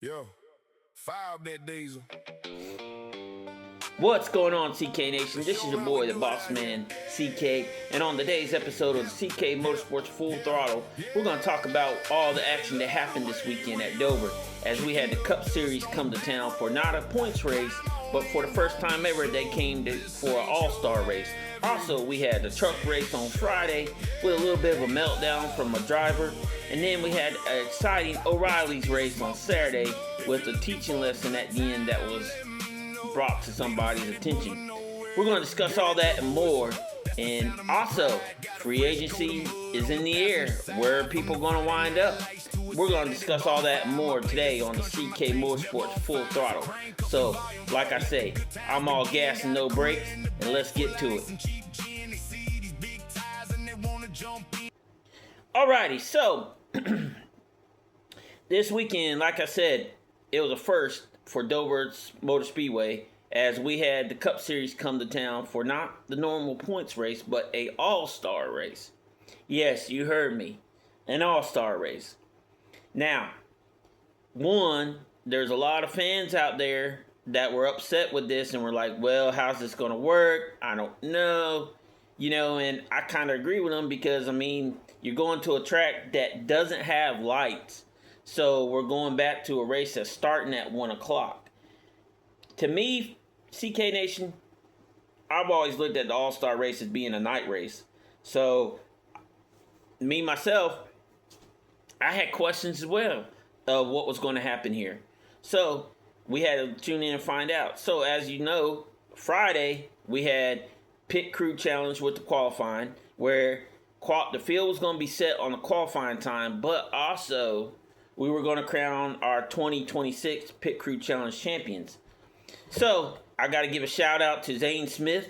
Yo, fire up that diesel. What's going on, CK Nation? This is your boy, the Boss Man, CK, and on today's episode of the CK Motorsports Full Throttle, we're going to talk about all the action that happened this weekend at Dover, as we had the Cup Series come to town for not a points race, but for the first time ever, they came for an all-star race. Also, we had the truck race on Friday with a little bit of a meltdown from a driver, and then we had an exciting O'Reilly's race on Saturday with a teaching lesson at the end that was brought to somebody's attention. We're going to discuss all that and more. And also, free agency is in the air. Where are people going to wind up? We're going to discuss all that and more today on the CK Motorsports Full Throttle. So, like I say, I'm all gas and no brakes, and let's get to it. Alrighty, so this weekend, like I said, it was a first for Dover's Motor Speedway, as we had the Cup Series come to town for not the normal points race, but a all-star race. Yes, you heard me. An all-star race. Now, there's a lot of fans out there that were upset with this and were like, well, how's this going to work? I don't know. And I kind of agree with them because, you're going to a track that doesn't have lights. So we're going back to a race that's starting at 1 o'clock. To me, CK Nation, I've always looked at the All-Star race as being a night race. So, myself, I had questions as well of what was going to happen here. So, we had to tune in and find out. So, as you know, Friday, we had pit crew challenge with the qualifying, where the field was going to be set on the qualifying time, but also we were going to crown our 2026 Pit Crew Challenge champions. So, I got to give a shout out to Zane Smith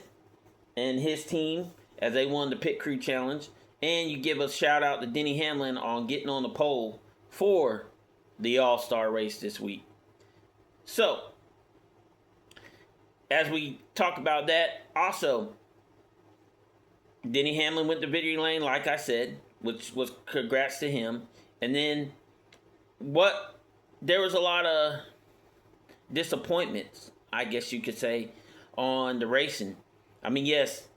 and his team as they won the Pit Crew Challenge. And you give a shout out to Denny Hamlin on getting on the pole for the All-Star race this week. So, as we talk about that, also, Denny Hamlin went to victory lane, like I said, which was congrats to him. And then there was a lot of disappointments, I guess you could say, on the racing. Yes,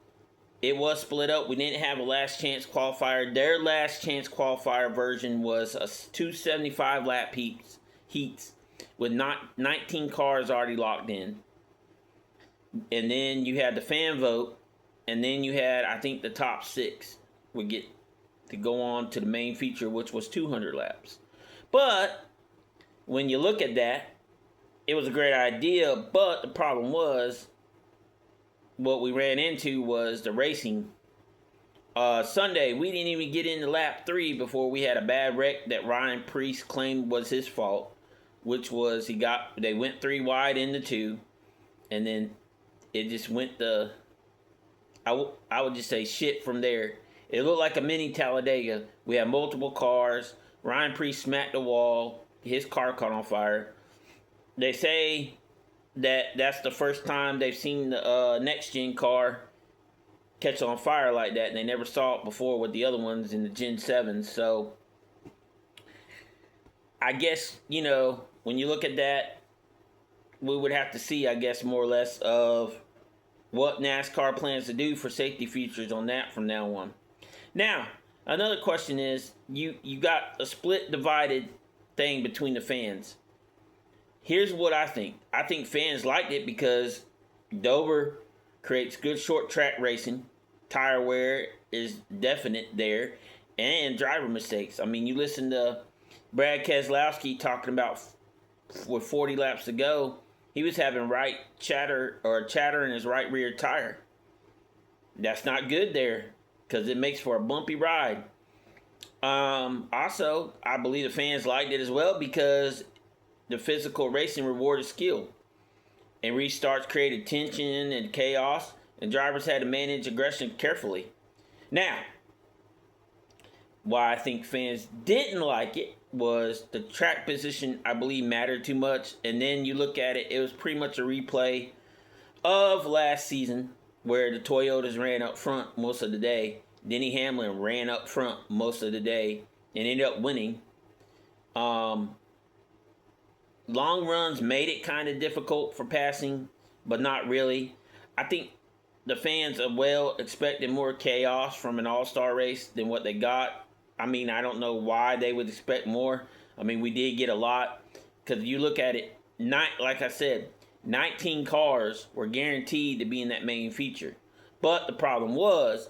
it was split up. We didn't have a last chance qualifier. Their last chance qualifier version was a 275 lap heats with 19 cars already locked in. And then you had the fan vote, and then you had, I think, the top 6 would get to go on to the main feature, which was 200 laps. But when you look at that, it was a great idea, but the problem was, what we ran into was the racing. Sunday, we didn't even get into lap 3 before we had a bad wreck that Ryan Preece claimed was his fault, which was they went 3 wide into 2, and then it just went I would just say shit from there. It looked like a mini Talladega. We had multiple cars. Ryan Preece smacked the wall. His car caught on fire. They say that's the first time they've seen the next-gen car catch on fire like that. And they never saw it before with the other ones in the Gen 7. So, I guess, when you look at that, we would have to see, I guess, more or less of what NASCAR plans to do for safety features on that from now on. Now, another question is, you got a split, divided thing between the fans. Here's what I think. I think fans liked it because Dover creates good short track racing. Tire wear is definite there. And driver mistakes. You listen to Brad Keselowski talking about with 40 laps to go, he was having chatter in his right rear tire. That's not good there because it makes for a bumpy ride. Also, I believe the fans liked it as well because the physical racing rewarded skill. And restarts created tension and chaos, and drivers had to manage aggression carefully. Now, why I think fans didn't like it was the track position, I believe, mattered too much. And then you look at it, it was pretty much a replay of last season where the Toyotas ran up front most of the day. Denny Hamlin ran up front most of the day and ended up winning. long runs made it kind of difficult for passing, but not really. I think the fans of well expected more chaos from an all-star race than what they got. I mean, I don't know why they would expect more. I mean, we did get a lot because you look at it, like I said, 19 cars were guaranteed to be in that main feature. But the problem was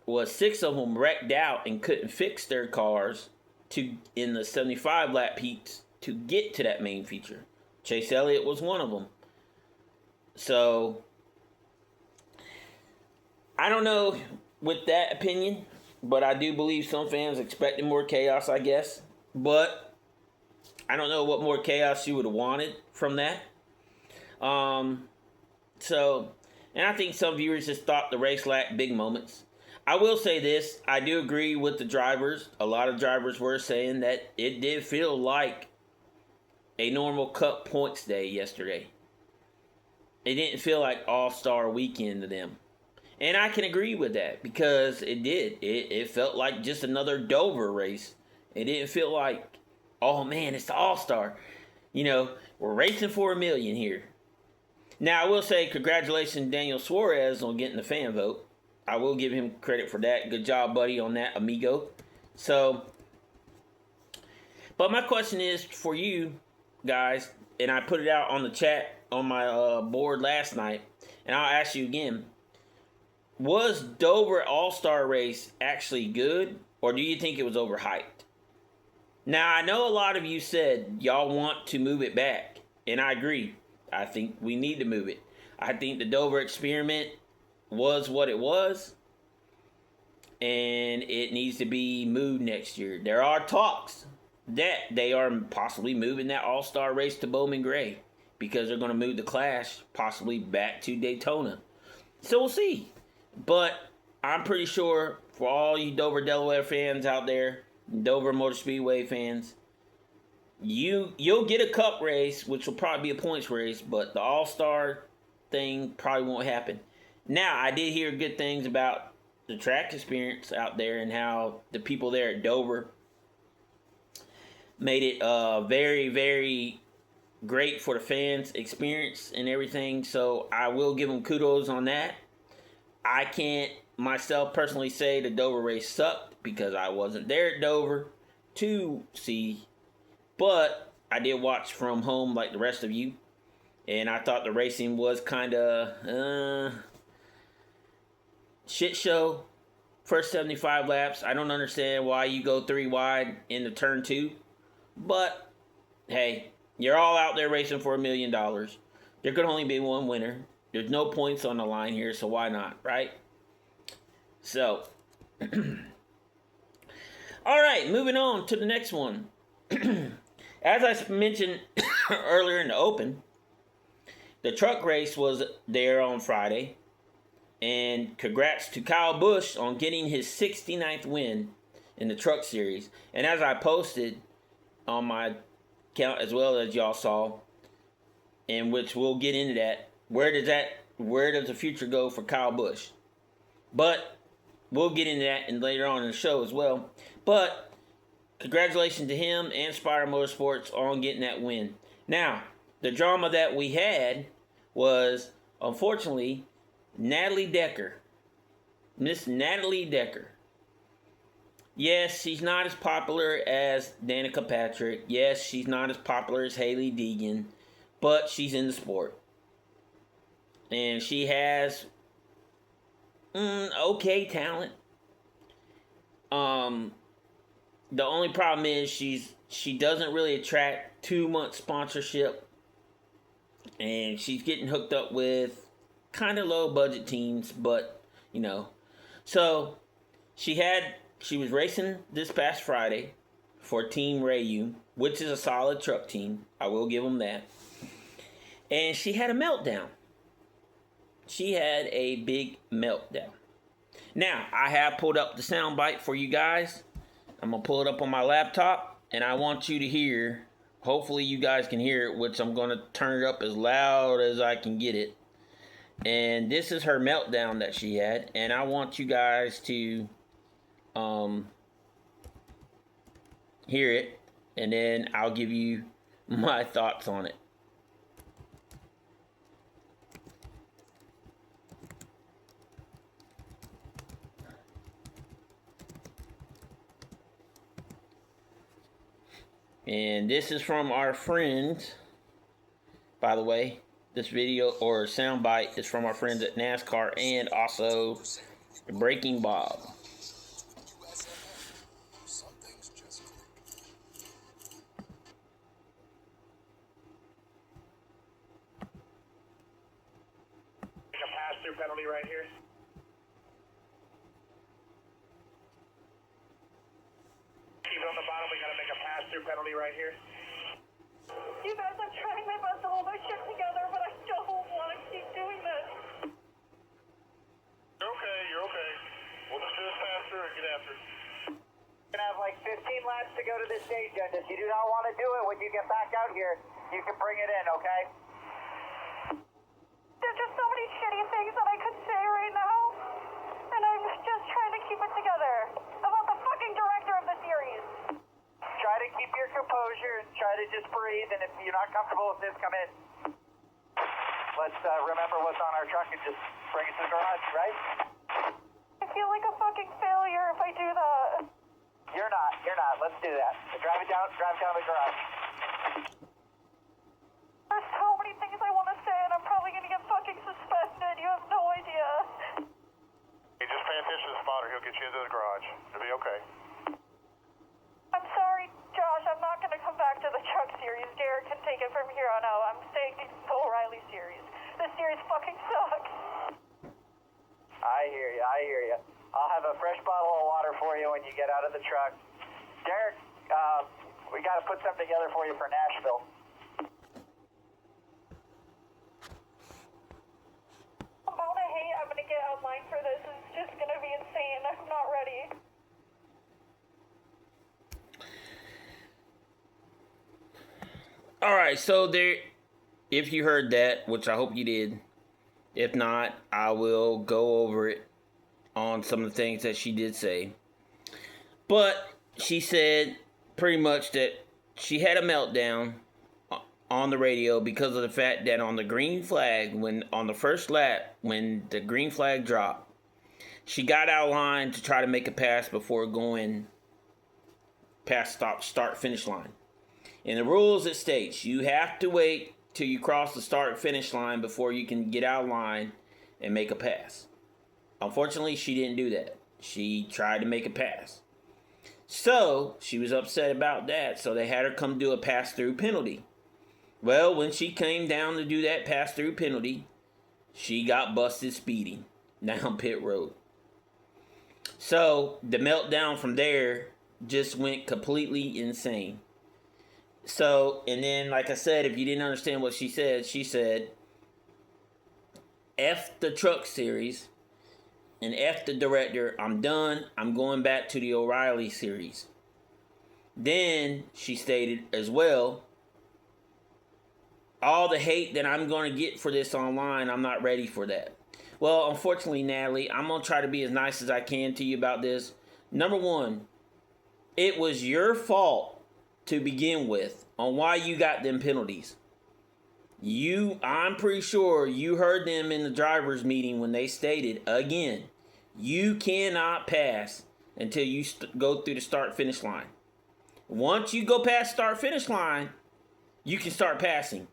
6 of them wrecked out and couldn't fix their cars in the 75 lap heats to get to that main feature. Chase Elliott was one of them. So I don't know with that opinion, but I do believe some fans expected more chaos, I guess. But I don't know what more chaos you would have wanted from that. And I think some viewers just thought the race lacked big moments. I will say this, I do agree with the drivers. A lot of drivers were saying that it did feel like a normal Cup points day yesterday. It didn't feel like All-Star weekend to them. And I can agree with that because it did. It felt like just another Dover race. It didn't feel like, oh man, it's the All-Star. You know, we're racing for $1 million here. Now, I will say congratulations Daniel Suarez on getting the fan vote. I will give him credit for that. Good job, buddy, on that, amigo. So, but my question is for you guys, and I put it out on the chat on my board last night, and I'll ask you again. Was Dover All-Star race actually good, or do you think it was overhyped? Now, I know a lot of you said y'all want to move it back, and I agree. I think we need to move it. I think the Dover experiment was what it was, and it needs to be moved next year. There are talks that they are possibly moving that All-Star race to Bowman Gray because they're going to move the Clash possibly back to Daytona. So we'll see. But I'm pretty sure for all you Dover Delaware fans out there, Dover Motor Speedway fans, you'll get a Cup race, which will probably be a points race, but the All-Star thing probably won't happen. Now, I did hear good things about the track experience out there and how the people there at Dover made it very, very great for the fans' experience and everything. So I will give them kudos on that. I can't myself personally say the Dover race sucked because I wasn't there at Dover to see. But I did watch from home like the rest of you. And I thought the racing was kind of shit show. First 75 laps. I don't understand why you go 3 wide into turn 2. But, hey, you're all out there racing for $1 million. There could only be one winner. There's no points on the line here, so why not, right? So, all right, moving on to the next one. As I mentioned earlier in the open, the truck race was there on Friday. And congrats to Kyle Busch on getting his 69th win in the truck series. And as I posted on my account as well as y'all saw, in which we'll get into that, where does the future go for Kyle Busch? But we'll get into that later on in the show as well. But congratulations to him and Spire Motorsports on getting that win. Now, the drama that we had was, unfortunately, Natalie Decker. Miss Natalie Decker. Yes, she's not as popular as Danica Patrick. Yes, she's not as popular as Hailie Deegan. But she's in the sport. And she has okay talent. The only problem is she doesn't really attract too much sponsorship. And she's getting hooked up with kind of low budget teams, but you know. So she was racing this past Friday for Team Rayu, which is a solid truck team. I will give them that. And she had a meltdown. She had a big meltdown. Now, I have pulled up the soundbite for you guys. I'm going to pull it up on my laptop, and I want you to hear, hopefully you guys can hear it, which I'm going to turn it up as loud as I can get it. And this is her meltdown that she had, and I want you guys to hear it, and then I'll give you my thoughts on it. And this is from our friends, by the way. This video or soundbite is from our friends at NASCAR and also Breaking Bob. A pass-through penalty right here. Keep it on the bottom. We gotta make a pass-through penalty right here. You guys, I'm trying my best to hold my shit together, but I don't want to keep doing this. You're okay. You're okay. We'll just do this pass-through and get after it. We're gonna have like 15 laps to go to this stage, and if you do not want to do it when you get back out here, you can bring it in, okay? There's just so many shitty things that I could say right now, and I'm just trying to keep it together about the fucking director of the series. Try to keep your composure and try to just breathe, and if you're not comfortable with this, come in. Let's remember what's on our truck and just bring it to the garage, right? I feel like a fucking failure if I do that. You're not. Let's do that. Drive it down the garage. There's so many things I want to say, and I'm probably gonna get fucking suspended. You have no idea. Hey, just pay attention to the spotter. He'll get you into the garage. It'll be okay. I'm sorry, Josh. I'm not gonna come back to the truck series. Garrett can take it from here on out. I'm staying in the O'Reilly series. This series fucking sucks. I hear you. I'll have a fresh bottle of water for you when you get out of the truck. Derek, we got to put something together for you for Nashville. The amount of hate I'm gonna get online for this is just gonna be insane. I'm not ready. Alright, so there, if you heard that, which I hope you did, if not, I will go over it on some of the things that she did say. But she said pretty much that she had a meltdown on the radio because of the fact that on the green flag, on the first lap, when the green flag dropped, she got out of line to try to make a pass before going past start finish line. In the rules, it states you have to wait till you cross the start finish line before you can get out of line and make a pass. Unfortunately, she didn't do that. She tried to make a pass. So, she was upset about that, so they had her come do a pass-through penalty. Well, when she came down to do that pass-through penalty, she got busted speeding down pit road. So, the meltdown from there just went completely insane. So, and then, like I said, if you didn't understand what she said, F the truck series and F the director, I'm done. I'm going back to the O'Reilly series. Then she stated as well, all the hate that I'm going to get for this online, I'm not ready for that. Well, unfortunately, Natalie, I'm going to try to be as nice as I can to you about this. Number one, it was your fault to begin with on why you got them penalties. I'm pretty sure you heard them in the driver's meeting when they stated, again, you cannot pass until you go through the start-finish line. Once you go past start-finish line, you can start passing.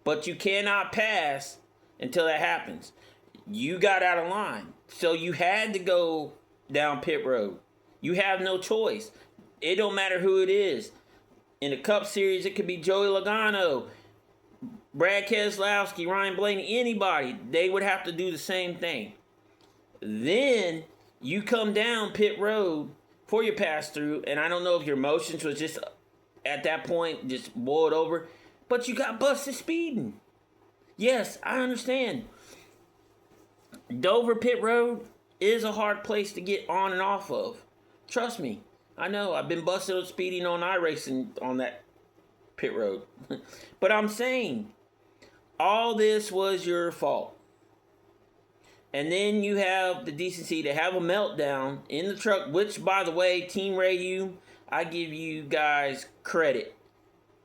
But you cannot pass until that happens. You got out of line. So you had to go down pit road. You have no choice. It don't matter who it is. In the Cup Series, it could be Joey Logano, Brad Keselowski, Ryan Blaney, anybody. They would have to do the same thing. Then you come down pit road for your pass through, and I don't know if your emotions was just at that point just boiled over, but you got busted speeding. Yes, I understand. Dover pit road is a hard place to get on and off of. Trust me. I know. I've been busted speeding on iRacing on that pit road. But I'm saying, all this was your fault. And then you have the decency to have a meltdown in the truck, which, by the way, Team Rayu, I give you guys credit.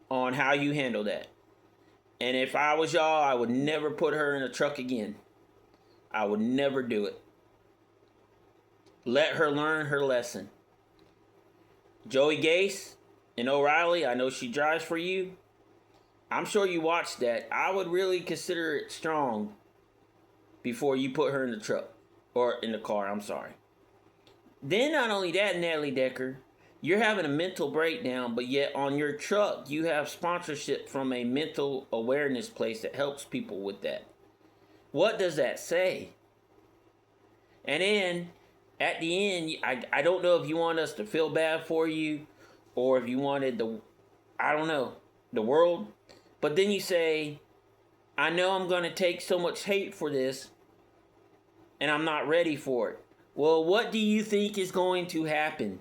on how you handle that. And if I was y'all, I would never put her in a truck again. I would never do it. Let her learn her lesson. Joey Gase and O'Reilly, I know she drives for you. I'm sure you watched that. I would really consider it strong before you put her in the truck. Or in the car, I'm sorry. Then not only that, Natalie Decker, you're having a mental breakdown, but yet on your truck, you have sponsorship from a mental awareness place that helps people with that. What does that say? And then, at the end, I don't know if you want us to feel bad for you, or if you wanted the world. But then you say, I know I'm going to take so much hate for this, and I'm not ready for it. Well, what do you think is going to happen?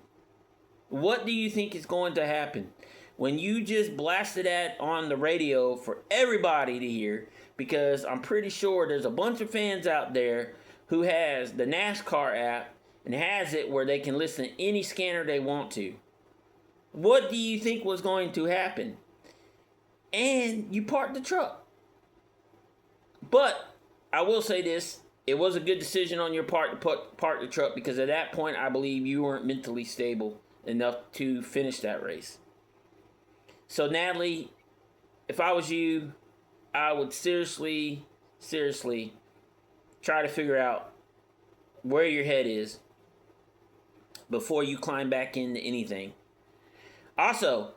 What do you think is going to happen when you just blasted that on the radio for everybody to hear? Because I'm pretty sure there's a bunch of fans out there who has the NASCAR app and has it where they can listen to any scanner they want to. What do you think was going to happen? And you parked the truck. But I will say this. It was a good decision on your part to park the truck, because at that point I believe you weren't mentally stable enough to finish that race. So Natalie, if I was you, I would seriously try to figure out where your head is before you climb back into anything. Also,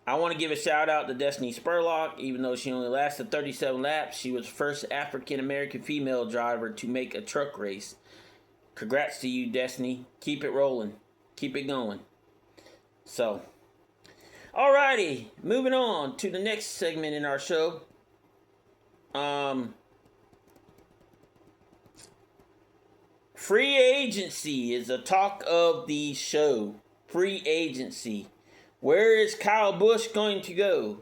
I want to give a shout out to Destiny Spurlock. Even though she only lasted 37 laps, she was the first African American female driver to make a truck race. Congrats to you, Destiny. Keep it rolling. Keep it going. So, alrighty, moving on to the next segment in our show. Free agency is the talk of the show. Free agency. Where is Kyle Busch going to go?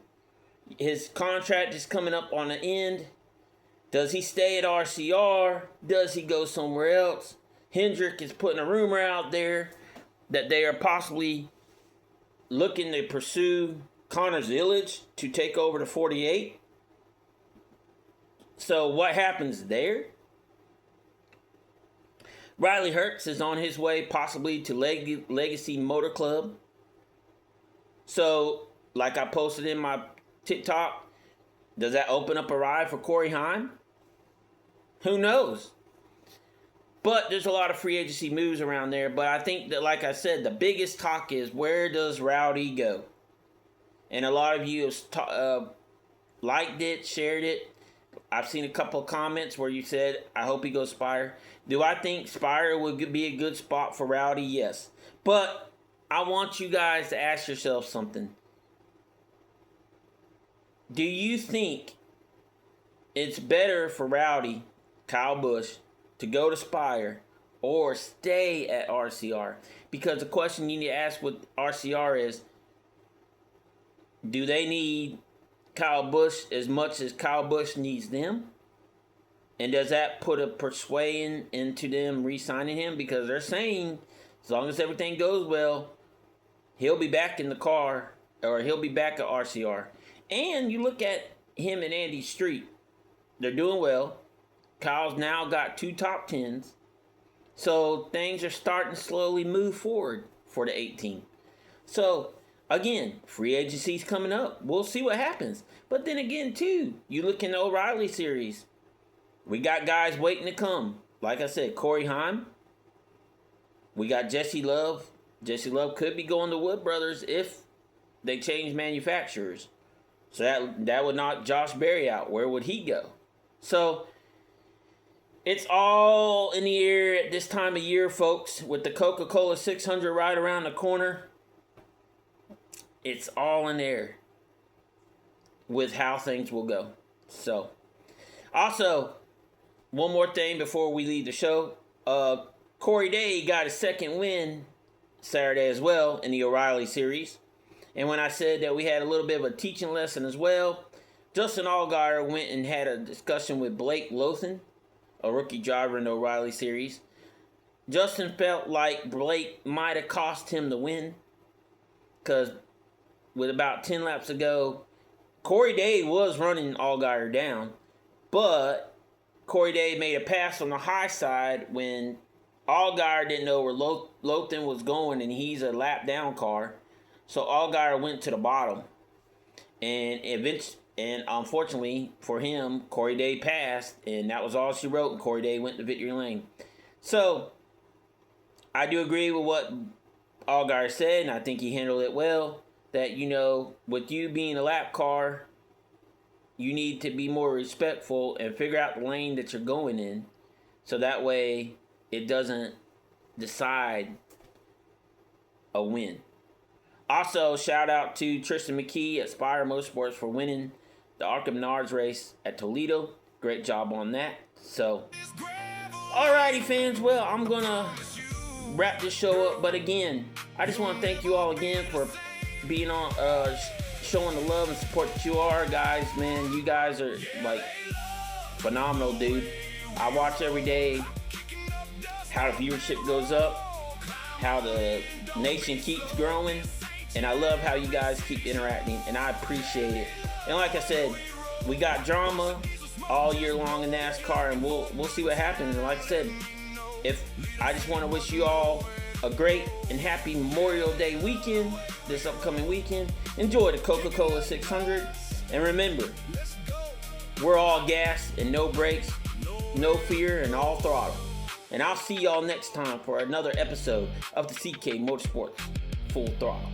His contract is coming up on the end. Does he stay at RCR? Does he go somewhere else? Hendrick is putting a rumor out there that they are possibly looking to pursue Connor Zillage to take over the 48. So what happens there? Riley Hertz is on his way possibly to Legacy Motor Club. So, like I posted in my TikTok, does that open up a ride for Corey Heim? Who knows? But there's a lot of free agency moves around there. But I think that, like I said, the biggest talk is, where does Rowdy go? And a lot of you have liked it, shared it. I've seen a couple of comments where you said, I hope he goes Spire. Do I think Spire would be a good spot for Rowdy? Yes. But I want you guys to ask yourself something. Do you think it's better for Rowdy, Kyle Busch, to go to Spire or stay at RCR? Because the question you need to ask with RCR is, do they need Kyle Busch as much as Kyle Busch needs them? And does that put a persuasion into them re-signing him? Because they're saying, as long as everything goes well, he'll be back in the car, or he'll be back at RCR. And you look at him and Andy Street. They're doing well. Kyle's now got 2 top 10s. So things are starting to slowly move forward for the 18. So, again, free agency's coming up. We'll see what happens. But then again, too, you look in the O'Reilly series. We got guys waiting to come. Like I said, Corey Heim. We got Jesse Love. Jesse Love could be going to Wood Brothers if they change manufacturers. So that would knock Josh Berry out. Where would he go? So it's all in the air at this time of year, folks. With the Coca-Cola 600 right around the corner, it's all in there with how things will go. So, also, one more thing before we leave the show. Corey Day got his second win Saturday as well in the O'Reilly series. And when I said that we had a little bit of a teaching lesson as well, Justin Allgaier went and had a discussion with Blake Lothan, a rookie driver in the O'Reilly series. Justin felt like Blake might have cost him the win, because with about 10 laps to go, Corey Day was running Allgaier down, but Corey Day made a pass on the high side when Allgaier didn't know where Lothan was going, and he's a lap down car. So Allgaier went to the bottom. And unfortunately for him, Corey Day passed, and that was all she wrote, and Corey Day went to victory lane. So I do agree with what Allgaier said, and I think he handled it well. That, you know, with you being a lap car, you need to be more respectful and figure out the lane that you're going in, so that way it doesn't decide a win. Also, shout out to Tristan McKee at Spire Motorsports for winning the Arkham Menards race at Toledo. Great job on that. So, alrighty fans, well, I'm gonna wrap this show up, but again, I just want to thank you all again for being on, showing the love and support that you are, guys. Man, you guys are like phenomenal, dude. I watch every day how the viewership goes up, how the nation keeps growing, and I love how you guys keep interacting, and I appreciate it. And like I said, we got drama all year long in NASCAR, and we'll see what happens. And like I said, I just want to wish you all a great and happy Memorial Day weekend, this upcoming weekend. Enjoy the Coca-Cola 600, and remember, we're all gas and no brakes, no fear and all throttle. And I'll see y'all next time for another episode of the CK Motorsports Full Throttle.